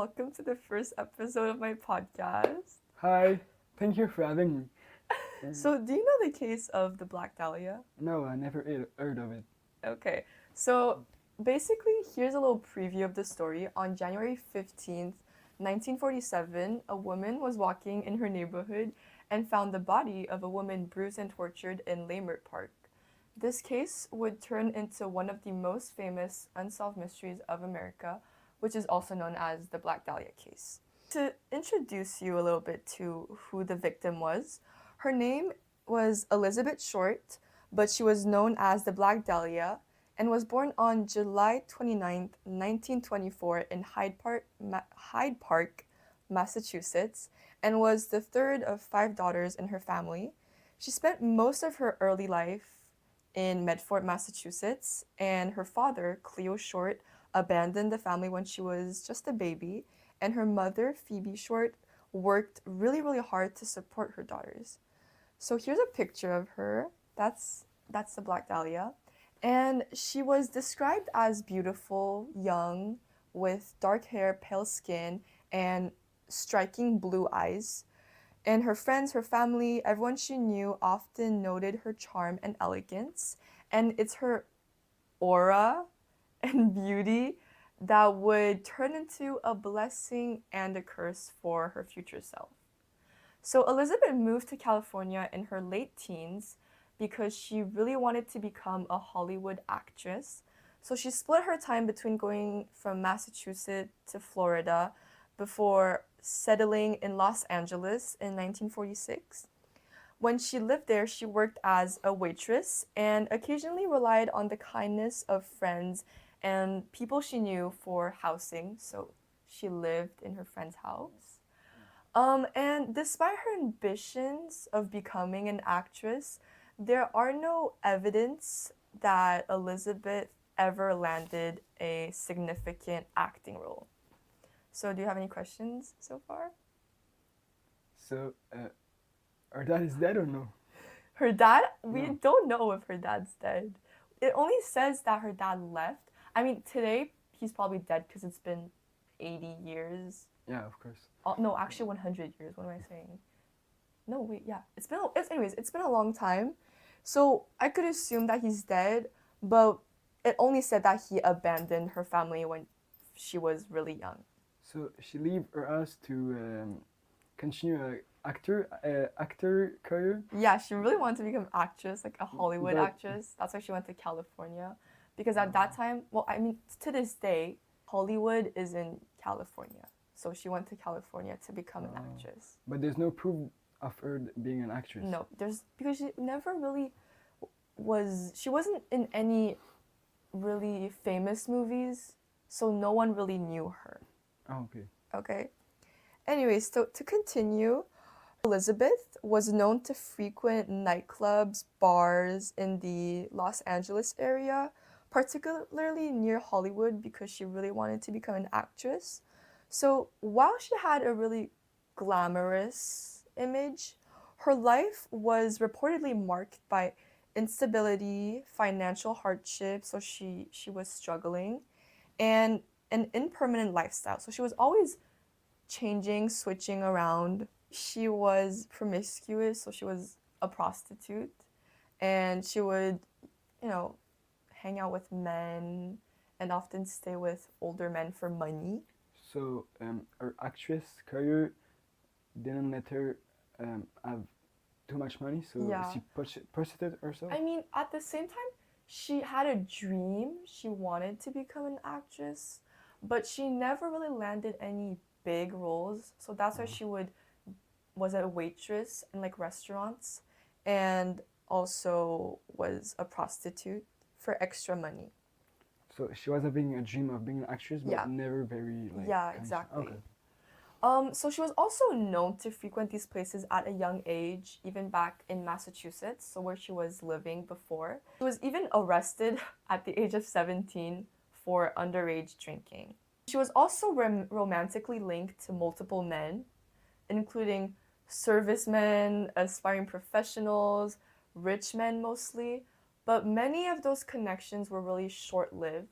welcome to the first episode of my podcast. Hi, thank you for having me. So, do you know the case of the Black Dahlia? No, I never heard of it. Okay, so basically, here's a little preview of the story. On January 15th, 1947, a woman was walking in her neighborhood and found the body of a woman bruised and tortured in Leimert Park. This case would turn into one of the most famous unsolved mysteries of America, which is also known as the Black Dahlia case. To introduce you a little bit to who the victim was, her name was Elizabeth Short, but she was known as the Black Dahlia and was born on July 29th, 1924 in Hyde Park, Massachusetts, and was the third of 5 daughters in her family. She spent most of her early life in Medford, Massachusetts, and her father, Cleo Short, abandoned the family when she was just a baby, and her mother, Phoebe Short, worked really, really hard to support her daughters. So here's a picture of her. That's the Black Dahlia. And she was described as beautiful, young, with dark hair, pale skin, and striking blue eyes. And her friends, her family, everyone she knew often noted her charm and elegance. And it's her aura and beauty that would turn into a blessing and a curse for her future self. So Elizabeth moved to California in her late teens because she really wanted to become a Hollywood actress. So she split her time between going from Massachusetts to Florida before settling in Los Angeles in 1946. When she lived there, she worked as a waitress and occasionally relied on the kindness of friends and people she knew for housing. So she lived in her friend's house. And despite her ambitions of becoming an actress, there are no evidence that Elizabeth ever landed a significant acting role. So, do you have any questions so far? So, our dad is dead or no? Her dad? We No. don't know if her dad's dead. It only says that her dad left. I mean, today he's probably dead because it's been 80 years. Yeah, of course. Oh, no, actually 100 years. What am I saying? No, wait, yeah. It's been a long time. So I could assume that he's dead, but it only said that he abandoned her family when she was really young. So she leave her house to continue actor career. Yeah, she really wanted to become an actress, like a Hollywood But- actress. That's why she went to California. Because at that time, well, I mean, to this day, Hollywood is in California. So she went to California to become an actress. But there's no proof of her being an actress. No, because she never really she wasn't in any really famous movies, so no one really knew her. Oh, okay. Okay. Anyways, so to continue, Elizabeth was known to frequent nightclubs, bars in the Los Angeles area, particularly near Hollywood because she really wanted to become an actress. So while she had a really glamorous image, her life was reportedly marked by instability, financial hardship, so she was struggling, and an impermanent lifestyle. So she was always changing, switching around. She was promiscuous, so she was a prostitute, and she would, hang out with men and often stay with older men for money. So her actress career didn't let her have too much money, so Yeah. she prostituted herself. I mean, at the same time, she had a dream. She wanted to become an actress, but she never really landed any big roles. So that's why she was a waitress in like restaurants and also was a prostitute for extra money. So she was having a dream of being an actress, but Yeah. never very like. Yeah, exactly. Okay. So she was also known to frequent these places at a young age, even back in Massachusetts, so where she was living before. She was even arrested at the age of 17 for underage drinking. She was also romantically linked to multiple men, including servicemen, aspiring professionals, rich men mostly, but many of those connections were really short-lived.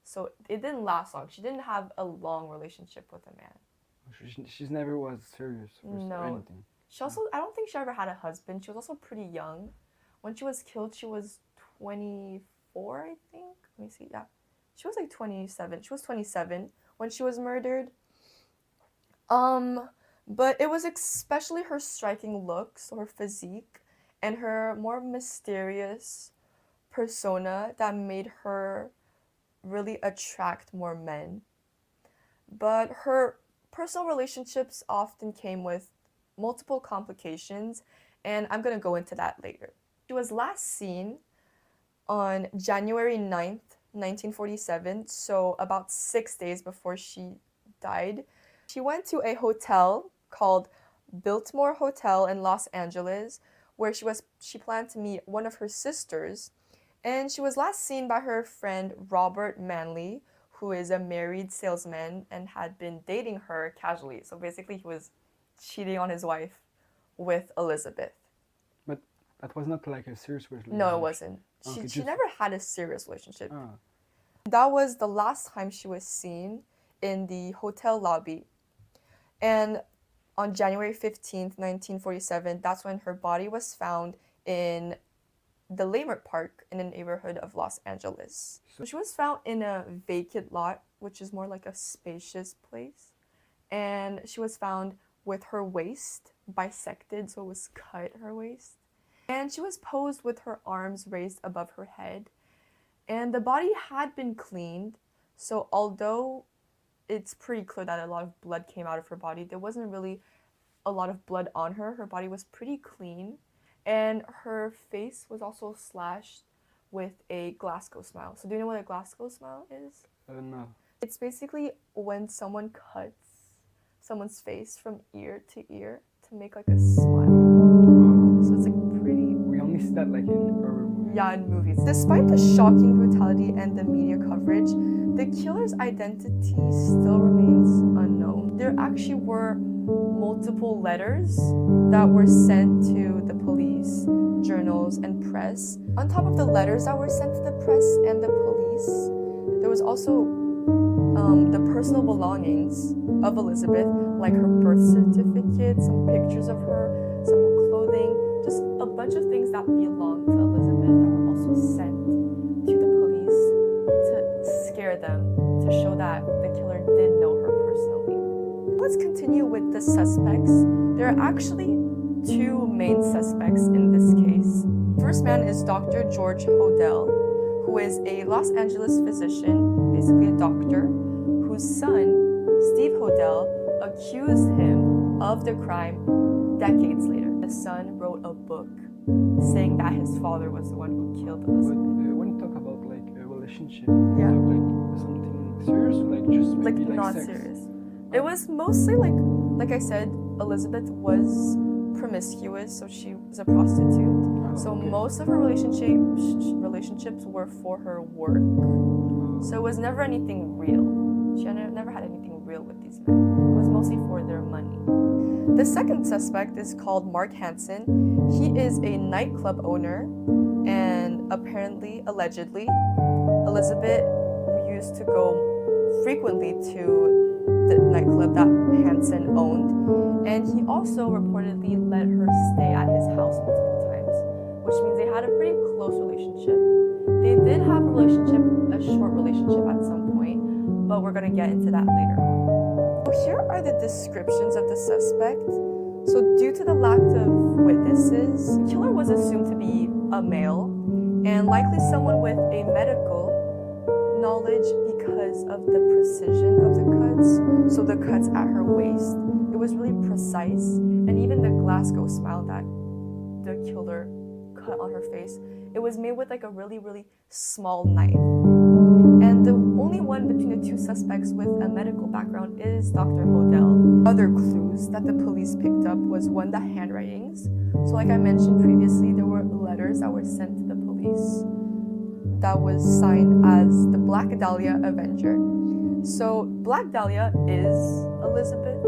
So it didn't last long. She didn't have a long relationship with a man. She's never was serious or anything. She also, I don't think she ever had a husband. She was also pretty young. When she was killed, she was 24, I think. Let me see. Yeah. She was like 27. She was 27 when she was murdered. But it was especially her striking looks, her physique, and her more mysterious persona that made her really attract more men. But her personal relationships often came with multiple complications, and I'm going to go into that later. She was last seen on January 9th, 1947, so about 6 days before she died. She went to a hotel called Biltmore Hotel in Los Angeles, where she planned to meet one of her sisters, and she was last seen by her friend Robert Manley, who is a married salesman and had been dating her casually. So basically he was cheating on his wife with Elizabeth. But that was not like a serious relationship. No, it wasn't. She never had a serious relationship. That was the last time she was seen in the hotel lobby. And on January 15th, 1947, that's when her body was found in the Leimert Park in a neighborhood of Los Angeles. So she was found in a vacant lot, which is more like a spacious place. And she was found with her waist bisected, so it was cut, her waist. And she was posed with her arms raised above her head. And the body had been cleaned, so although it's pretty clear that a lot of blood came out of her body, there wasn't really a lot of blood on her. Her body was pretty clean. And her face was also slashed with a Glasgow smile. So do you know what a Glasgow smile is? No. It's basically when someone cuts someone's face from ear to ear to make like a smile. So it's like pretty... We only see that like in horror movies. Yeah, in movies. Despite the shocking brutality and the media coverage, the killer's identity still remains unknown. There actually were multiple letters that were sent to the police, journals, and press. On top of the letters that were sent to the press and the police, there was also the personal belongings of Elizabeth, like her birth certificate, some pictures of her, some clothing, just a bunch of things that belonged to Elizabeth that were also sent to the police to scare them, to show that the killer did know her personally. Let's continue with the suspects. There are actually two main suspects in this case. First man is Dr. George Hodel, who is a Los Angeles physician, basically a doctor, whose son, Steve Hodel, accused him of the crime decades later. The son wrote a book saying that his father was the one who killed Elizabeth. But when you talk about like a relationship, yeah, like something serious, like just maybe like not sex? Serious. It was mostly like I said, Elizabeth was promiscuous, so she was a prostitute. So most of her relationships were for her work. So it was never anything real. She never had anything real with these men. It was mostly for their money. The second suspect is called Mark Hansen. He is a nightclub owner, and allegedly, Elizabeth used to go frequently to the nightclub that Hansen owned, and he also reportedly let her stay at his house multiple times, which means they had a pretty close relationship. They did have a short relationship at some point, but we're gonna get into that later on. So here are the descriptions of the suspect. So due to the lack of witnesses, the killer was assumed to be a male, and likely someone with a medical knowledge because of the precision of the cuts. So the cuts at her waist, it was really precise, and even the Glasgow smile that the killer cut on her face, it was made with like a really, really small knife. And the only one between the two suspects with a medical background is Dr. Hodel. Other clues that the police picked up was one, the handwritings. So like I mentioned previously, there were letters that were sent to the police that was signed as the Black Dahlia Avenger. So Black Dahlia is Elizabeth.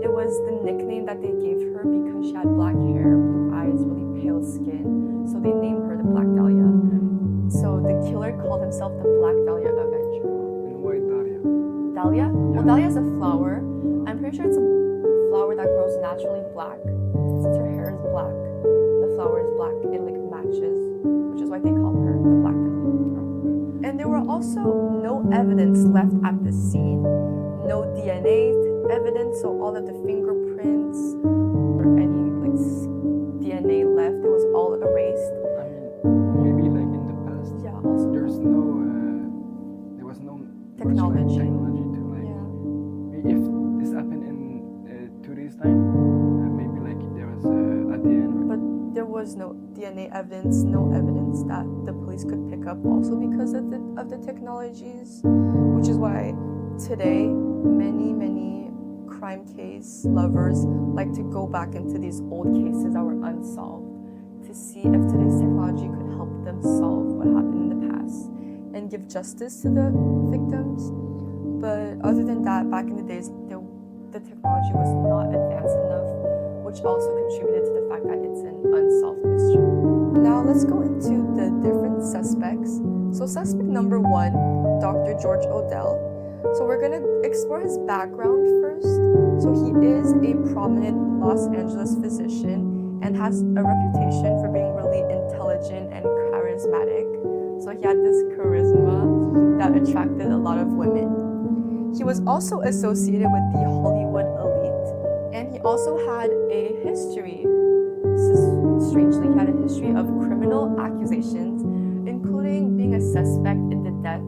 It was the nickname that they gave her because she had black hair, blue eyes, really pale skin. So they named her the Black Dahlia. So the killer called himself the Black Dahlia Avenger. Well, Dahlia is a flower. I'm pretty sure it's a flower that grows naturally black. Since her hair is black, the flower is black, it like matches, which is why they call her the Black Dahlia. And there were also no evidence left at the scene. No DNA evidence, so all of the fingerprints or any like DNA left, it was all erased. I mean, maybe like in the past, Yeah, also there was no technology. much, like, technology to like. Yeah. If this happened in today's time, maybe like there was at the end. But there was no DNA evidence, no evidence that the police could pick up, also because of the technologies, which is why today many crime case lovers like to go back into these old cases that were unsolved to see if today's technology could help them solve what happened in the past and give justice to the victims. But other than that, back in the days, the technology was not advanced enough, which also contributed to the fact that it's an unsolved mystery. Now let's go into the different suspects. So suspect number 1, Dr. George Odell. So we're going to explore his background first. So he is a prominent Los Angeles physician and has a reputation for being really intelligent and charismatic. So he had this charisma that attracted a lot of women. He was also associated with the Hollywood elite, and he also had a history, strangely, he had a history of criminal accusations, including being a suspect in the death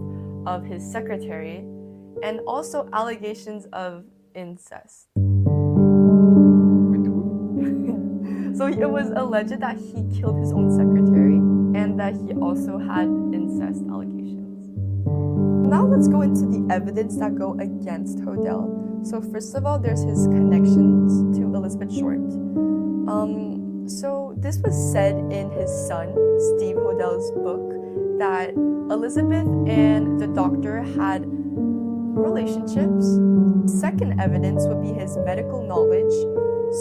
of his secretary, and also allegations of incest. With who? So it was alleged that he killed his own secretary and that he also had incest allegations. Now let's go into the evidence that go against Hodel. So first of all, there's his connections to Elizabeth Short. So this was said in his son, Steve Hodel's book, that Elizabeth and the doctor had relationships. Second evidence would be his medical knowledge.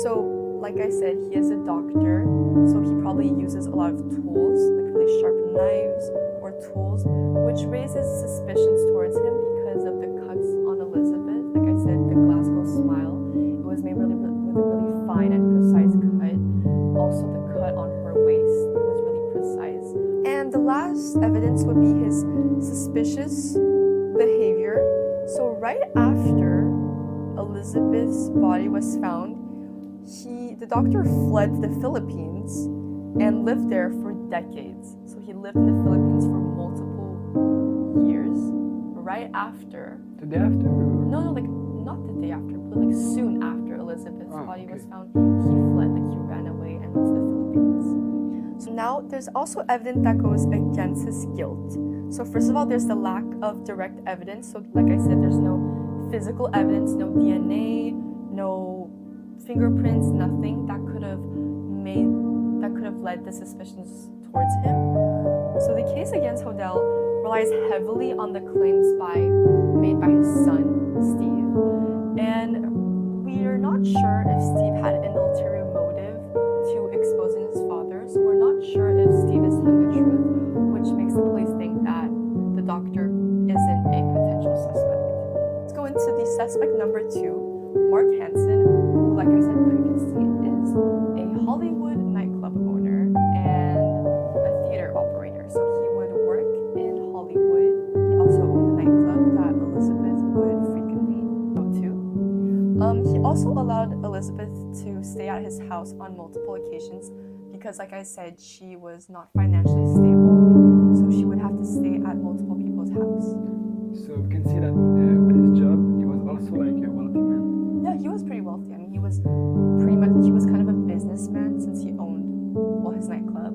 So like I said, he is a doctor, so he probably uses a lot of tools, like really sharp knives or tools, which raises suspicions towards him because of the cuts on Elizabeth. Like I said, the Glasgow smile, it was made with a really fine and precise cut. Also the cut on her waist, it was really precise. And the last evidence would be his suspicious behavior. So right after Elizabeth's body was found, the doctor fled to the Philippines and lived there for decades. So he lived in the Philippines for multiple years. Right after. The day after? No, like not the day after, but like soon after Elizabeth's body was found, he fled, like he ran away and went to the Philippines. So now there's also evidence that goes against his guilt. So first of all, there's the lack of direct evidence. So like I said, there's no physical evidence, no DNA, no fingerprints, nothing that could have led the suspicions towards him. So the case against Hodel relies heavily on the claims made by his son, Steve. And we are not sure if Steve had an ulterior motive to exposing his father. So we're not sure if Steve is telling the truth, which makes the police think that the doctor isn't a potential suspect. Let's go into the suspect number 2, Mark Hansen, who, like I said previously, is a Hollywood nightclub owner and a theater operator. So he would work in Hollywood. He also owned a nightclub that Elizabeth would frequently go to. He also allowed Elizabeth to stay at his house on multiple occasions because, like I said, she was not financially stable. So she would have to stay at multiple people's house. So we can see that with his job, he was also like a wealthy man. Yeah, he was pretty wealthy. I mean, he was kind of a businessman since he owned his nightclub,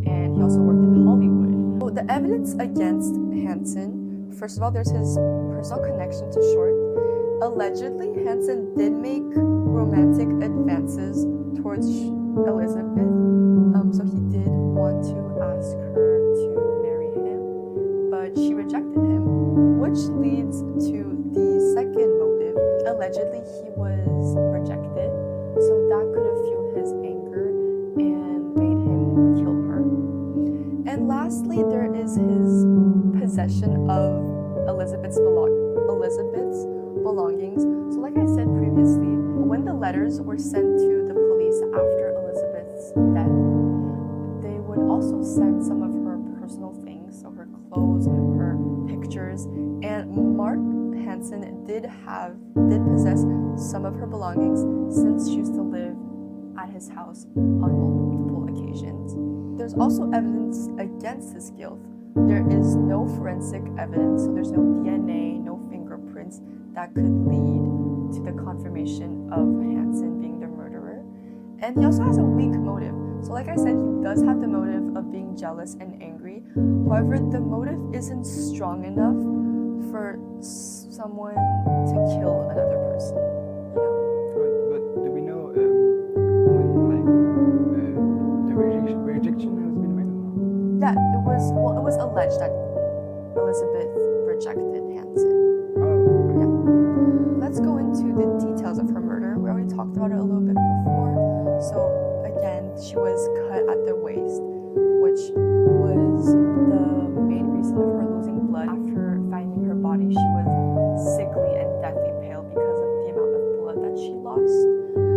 and he also worked in Hollywood. So the evidence against Hansen, first of all, there's his personal connection to Short. Allegedly, Hansen did make romantic advances towards Elizabeth, so he did want to ask her to marry him, but she rejected him, which leads to the second motive. Allegedly, he was rejected, so that could have fueled his anger and made him kill her. And lastly, there is his possession of Elizabeth's belongings. So like I said previously, when the letters were sent to the police after Elizabeth's death, they would also send some of her personal things, so her clothes, her pictures, and Mark Hansen did possess some of her belongings since she used to live at his house on multiple occasions. There's also evidence against his guilt. There is no forensic evidence, so there's no DNA, no fingerprints that could lead to the confirmation of Hansen being the murderer. And he also has a weak motive. So like I said, he does have the motive of being jealous and angry. However, the motive isn't strong enough for someone to kill another person. But do we know when the rejection has been made? Yeah, it was alleged that Elizabeth rejected Hansen. Oh. Yeah. Let's go into the details of her murder. We already talked about it a little bit before. So again, she was cut at the waist, which was the main reason of her losing blood. After finding her body, she was sickly and deathly pale because of the amount of blood that she lost.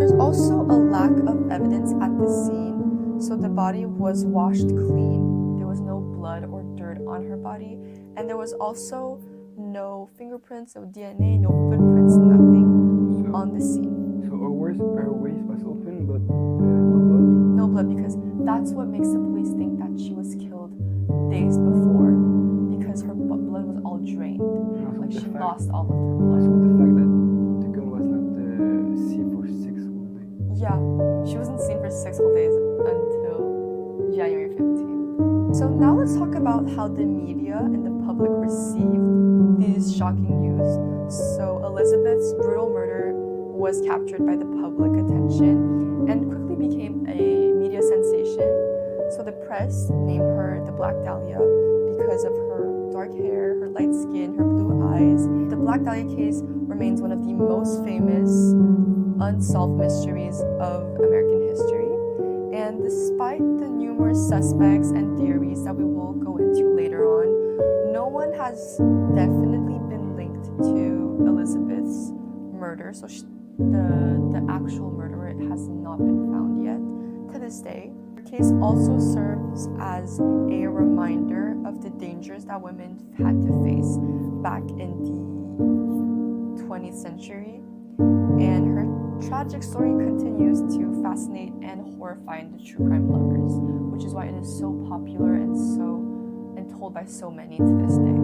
There's also a lack of evidence at the scene, so the body was washed clean. There was no blood or dirt on her body, and there was also no fingerprints, no DNA, no footprints, nothing on the scene. So her waist was open, but no blood? No blood, because that's what makes the police think that she was killed days before, because her blood was all drained. Like she lost all of her blood. So the fact that the girl was not seen for 6 whole days. Yeah, she wasn't seen for 6 whole days until January 15th. So now let's talk about how the media and the public received these shocking news. So Elizabeth's brutal murder was captured by the public attention and quickly became a media sensation. So the press named her the Black Dahlia because of her dark hair, her light skin, her blue eyes. The Black Dahlia case remains one of the most famous unsolved mysteries of American history. And despite the numerous suspects and theories that we will go into later on, no one has definitely been linked to Elizabeth's murder. So the actual murderer has not been found yet to this day. The case also serves as a reminder of the dangers that women had to face back in the 20th century. And her tragic story continues to fascinate and horrify the true crime lovers, which is why it is so popular and told by so many to this day.